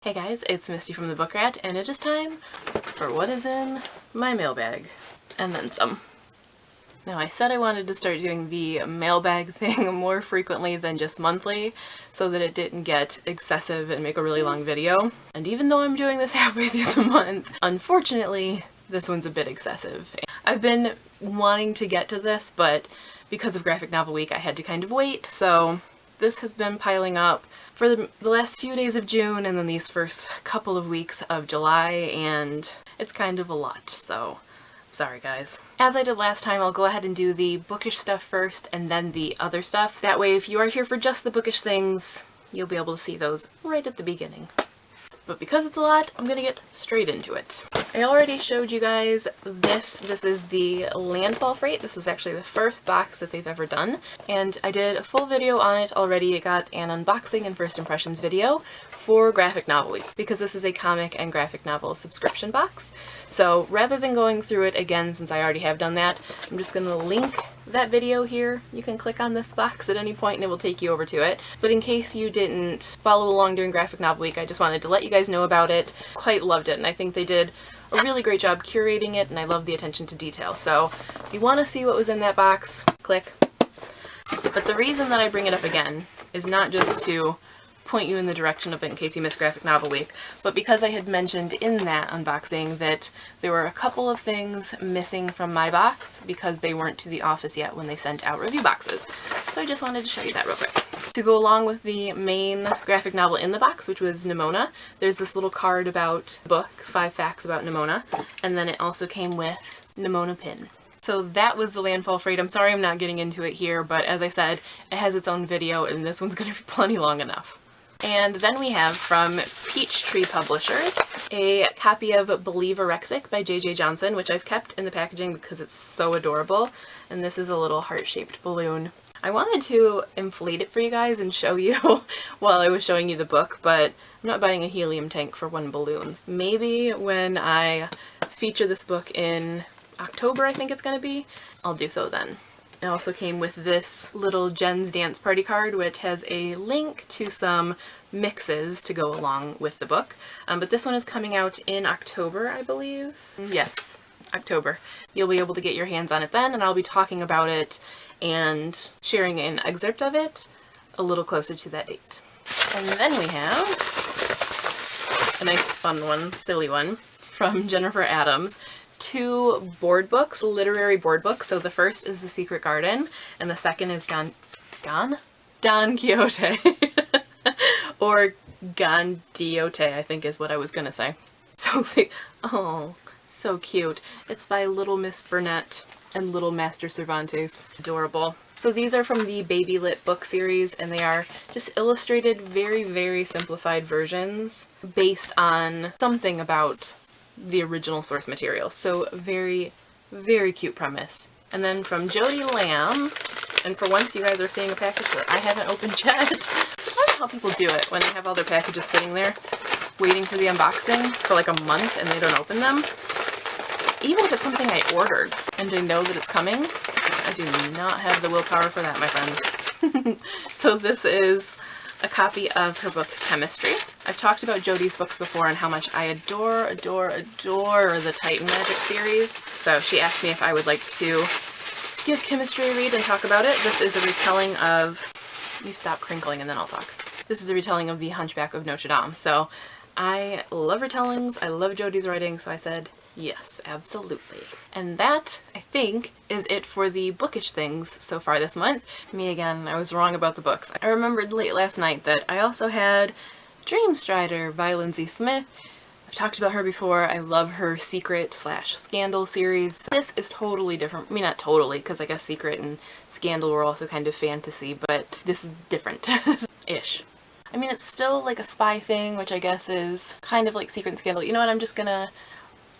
Hey guys, it's Misty from the Book Rat, and it is time for what is in my mailbag, and then some. Now, I said I wanted to start doing the mailbag thing more frequently than just monthly, so that it didn't get excessive and make a really long video. And even though I'm doing this halfway through the month, unfortunately, this one's a bit excessive. I've been wanting to get to this, but because of Graphic Novel Week, I had to kind of wait, so this has been piling up for the last few days of June and then these first couple of weeks of July, and it's kind of a lot, so sorry guys. As I did last time, I'll go ahead and do the bookish stuff first and then the other stuff. That way, if you are here for just the bookish things, you'll be able to see those right at the beginning. But because it's a lot, I'm gonna get straight into it. I already showed you guys this. This is the Landfall Freight. This is actually the first box that they've ever done. And I did a full video on it already. It got an unboxing and first impressions video for Graphic Novel Week, because this is a comic and graphic novel subscription box. So rather than going through it again, since I already have done that, I'm just gonna link that video here. You can click on this box at any point and it will take you over to it. But in case you didn't follow along during Graphic Novel Week, I just wanted to let you guys know about it. Quite loved it, and I think they did a really great job curating it, and I love the attention to detail. So if you want to see what was in that box, click. But the reason that I bring it up again is not just to point you in the direction of it in case you missed Graphic Novel Week, but because I had mentioned in that unboxing that there were a couple of things missing from my box because they weren't to the office yet when they sent out review boxes. So I just wanted to show you that real quick. To go along with the main graphic novel in the box, which was Nimona, there's this little card about the book, 5 facts about Nimona, and then it also came with Nimona pin. So that was the Landfall Freight. I'm sorry I'm not getting into it here, but as I said, it has its own video and this one's going to be plenty long enough. And then we have from Peachtree Publishers a copy of Believer-Rexic by J.J. Johnson, which I've kept in the packaging because it's so adorable. And this is a little heart-shaped balloon. I wanted to inflate it for you guys and show you while I was showing you the book, but I'm not buying a helium tank for one balloon. Maybe when I feature this book in October, I think it's going to be, I'll do so then. It also came with this little Jen's Dance Party card, which has a link to some mixes to go along with the book. But this one is coming out in October, I believe. Yes, October. You'll be able to get your hands on it then, and I'll be talking about it and sharing an excerpt of it a little closer to that date. And then we have a nice fun one, silly one, from Jennifer Adams. 2 board books, literary board books. So the first is The Secret Garden, and the second is Don Quixote. Or Gondiote, I think is what I was gonna say. So, oh, so cute. It's by Little Miss Burnett and Little Master Cervantes. Adorable. So these are from the Baby Lit book series, and they are just illustrated, very, very simplified versions based on something about the original source material. So very, very cute premise. And then from Jody Lamb, and for once you guys are seeing a package that I haven't opened yet. I don't know how people do it when they have all their packages sitting there waiting for the unboxing for like a month and they don't open them. Even if it's something I ordered and I know that it's coming, I do not have the willpower for that, my friends. So this is a copy of her book Chemistry. I've talked about Jody's books before and how much I adore the Titan Magic series. So she asked me if I would like to give Chemistry a read and talk about it. This is a retelling of... You stop crinkling and then I'll talk. This is a retelling of The Hunchback of Notre Dame. So I love retellings, I love Jody's writing, so I said yes, absolutely. And that, I think, is it for the bookish things so far this month. Me again, I was wrong about the books. I remembered late last night that I also had Dreamstrider by Lindsay Smith. I've talked about her before. I love her Secret/Scandal series. This is totally different. I mean, not totally, because I guess Secret and Scandal were also kind of fantasy, but this is different. Ish. I mean, it's still like a spy thing, which I guess is kind of like Secret and Scandal. You know what, I'm just gonna...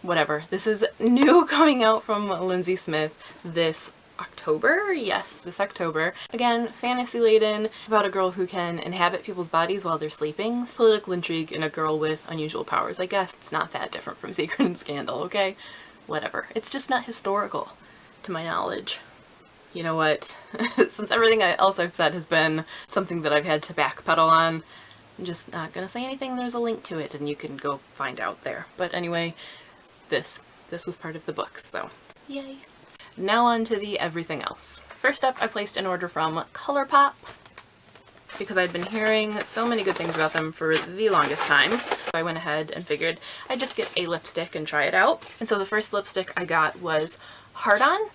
whatever. This is new coming out from Lindsay Smith this October? Yes, this October. Again, fantasy-laden, about a girl who can inhabit people's bodies while they're sleeping. Political intrigue in a girl with unusual powers. I guess it's not that different from Secret and Scandal, okay? Whatever. It's just not historical, to my knowledge. You know what? Since everything else I've said has been something that I've had to backpedal on, I'm just not gonna say anything. There's a link to it and you can go find out there. But anyway, this was part of the book, so yay. Now on to the everything else. First up, I placed an order from ColourPop because I'd been hearing so many good things about them for the longest time. So I went ahead and figured I'd just get a lipstick and try it out. And so the first lipstick I got was Heart On.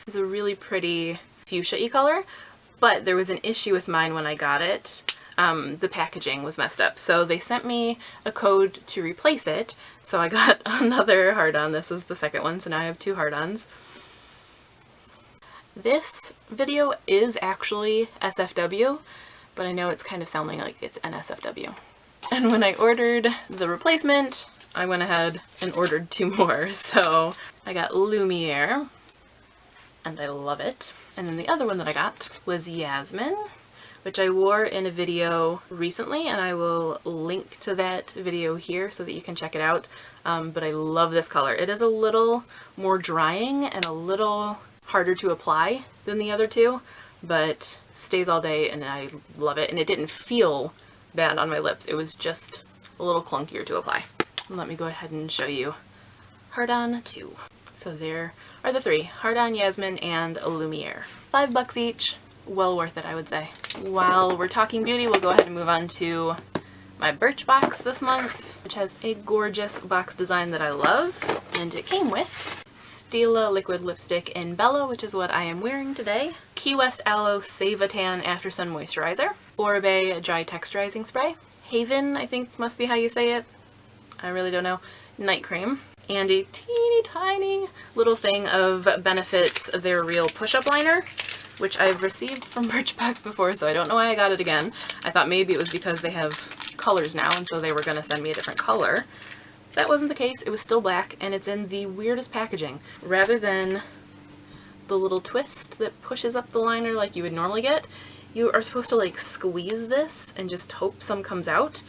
It's a really pretty fuchsia-y color, but there was an issue with mine when I got it. The packaging was messed up, so they sent me a code to replace it. So I got another Heart On. This is the second one, so now I have 2 Heart Ons. This video is actually SFW, but I know it's kind of sounding like it's NSFW. And when I ordered the replacement, I went ahead and ordered 2 more. So I got Lumiere, and I love it. And then the other one that I got was Yazmin, which I wore in a video recently, and I will link to that video here so that you can check it out. But I love this color. It is a little more drying and a little harder to apply than the other 2, but stays all day and I love it. And it didn't feel bad on my lips. It was just a little clunkier to apply. Let me go ahead and show you Heart On 2. So there are the 3, Heart On, Yazmin, and Lumiere. $5 each. Well worth it, I would say. While we're talking beauty, we'll go ahead and move on to my Birchbox this month, which has a gorgeous box design that I love. And it came with Stila liquid lipstick in Bella, which is what I am wearing today. Key West Aloe Save a Tan After Sun Moisturizer. Oribe Dry Texturizing Spray. HAVVN, I think must be how you say it. I really don't know. Night cream. And a teeny tiny little thing of Benefit's Their Real Push-Up Liner, which I've received from Birchbox before, so I don't know why I got it again. I thought maybe it was because they have colors now, and so they were going to send me a different color. That wasn't the case. It was still black, and it's in the weirdest packaging. Rather than the little twist that pushes up the liner like you would normally get, you are supposed to like squeeze this and just hope some comes out.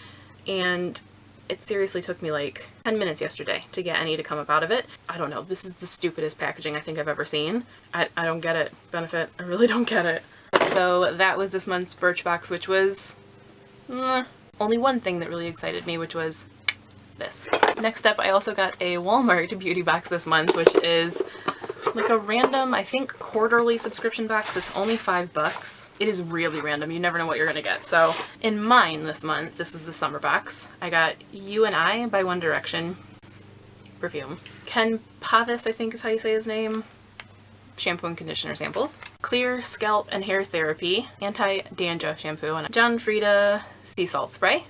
And it seriously took me like 10 minutes yesterday to get any to come up out of it. I don't know. This is the stupidest packaging I think I've ever seen. I don't get it. Benefit. I really don't get it. So that was this month's Birchbox, which was only one thing that really excited me, which was this. Next up, I also got a Walmart beauty box this month, which is like a random, I think, quarterly subscription box. It's only $5. It is really random. You never know what you're gonna get. So in mine this month, this is the summer box, I got You and I by One Direction perfume. Paves, I think is how you say his name. Shampoo and conditioner samples. Clear Scalp and Hair Therapy anti-dandruff shampoo, and John Freida sea salt spray.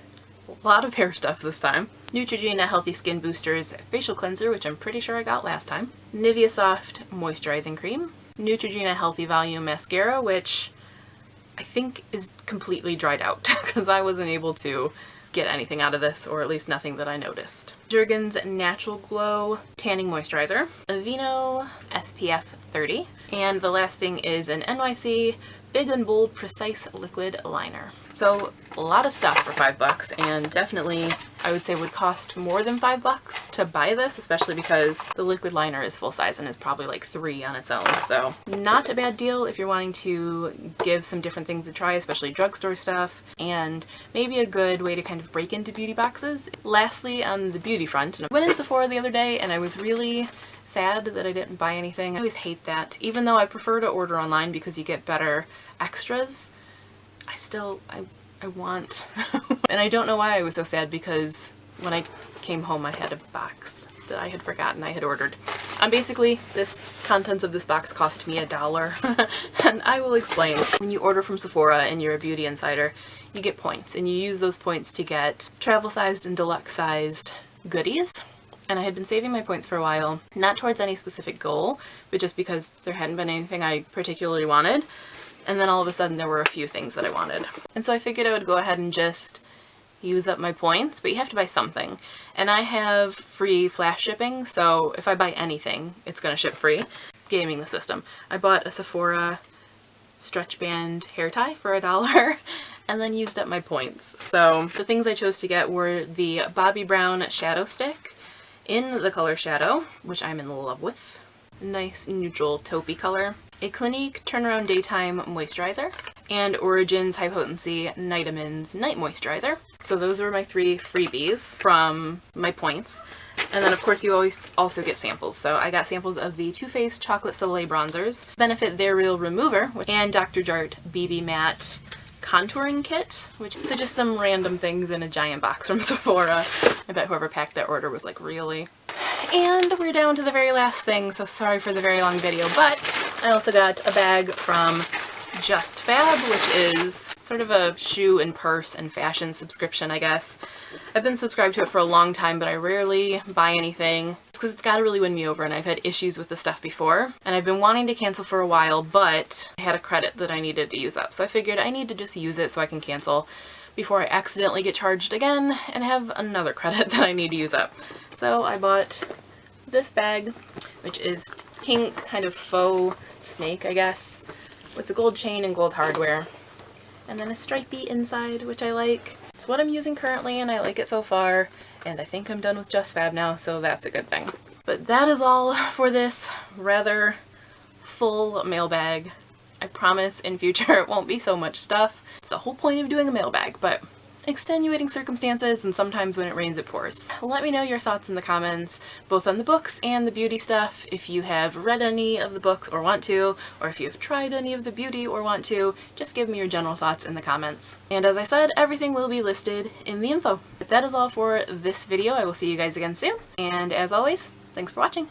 A lot of hair stuff this time. Neutrogena Healthy Skin Boosters facial cleanser, which I'm pretty sure I got last time. Nivea Soft moisturizing cream. Neutrogena Healthy Volume mascara, which I think is completely dried out because I wasn't able to get anything out of this, or at least nothing that I noticed. Jergens Natural Glow tanning moisturizer. Aveeno SPF 30. And the last thing is an NYC Big Bold Precise liquid liner. So a lot of stuff for $5, and definitely I would say would cost more than $5 to buy this, especially because the liquid liner is full size and is probably like $3 on its own. So not a bad deal if you're wanting to give some different things a try, especially drugstore stuff, and maybe a good way to kind of break into beauty boxes. Lastly, on the beauty front, I went in Sephora the other day and I was really sad that I didn't buy anything. I always hate that. Even though I prefer to order online because you get better extras, I want. And I don't know why I was so sad, because when I came home I had a box that I had forgotten I had ordered. Basically, this contents of this box cost me $1, and I will explain. When you order from Sephora and you're a beauty insider, you get points, and you use those points to get travel-sized and deluxe-sized goodies. And I had been saving my points for a while, not towards any specific goal, but just because there hadn't been anything I particularly wanted. And then all of a sudden there were a few things that I wanted. And so I figured I would go ahead and just use up my points, but you have to buy something. And I have free flash shipping, so if I buy anything, it's gonna ship free. Gaming the system. I bought a Sephora stretch band hair tie for $1 and then used up my points. So the things I chose to get were the Bobbi Brown Shadow Stick in the color Shadow, which I'm in love with. Nice neutral taupey color. A Clinique Turnaround Daytime Moisturizer. and Origin's High Potency Nightamins Night Moisturizer. So those were my 3 freebies from my points. And then of course you always also get samples. So I got samples of the Too Faced Chocolate Soleil Bronzers, Benefit They're Real Remover, and Dr. Jart BB Matte Contouring Kit, so just some random things in a giant box from Sephora. I bet whoever packed that order was like, really? And we're down to the very last thing, so sorry for the very long video, but I also got a bag from Just Fab, which is sort of a shoe and purse and fashion subscription, I guess. I've been subscribed to it for a long time, but I rarely buy anything. It's because it's gotta really win me over, and I've had issues with the stuff before. And I've been wanting to cancel for a while, but I had a credit that I needed to use up. So I figured I need to just use it so I can cancel before I accidentally get charged again and have another credit that I need to use up. So I bought this bag, which is pink, kind of faux snake, I guess, with the gold chain and gold hardware, and then a stripey inside, which I like. It's what I'm using currently, and I like it so far, and I think I'm done with Just Fab now, so that's a good thing. But that is all for this rather full mailbag. I promise in future it won't be so much stuff. It's the whole point of doing a mailbag, but extenuating circumstances, and sometimes when it rains it pours. Let me know your thoughts in the comments, both on the books and the beauty stuff. If you have read any of the books or want to, or if you've tried any of the beauty or want to, just give me your general thoughts in the comments. And as I said, everything will be listed in the info. But that is all for this video. I will see you guys again soon, and as always, thanks for watching.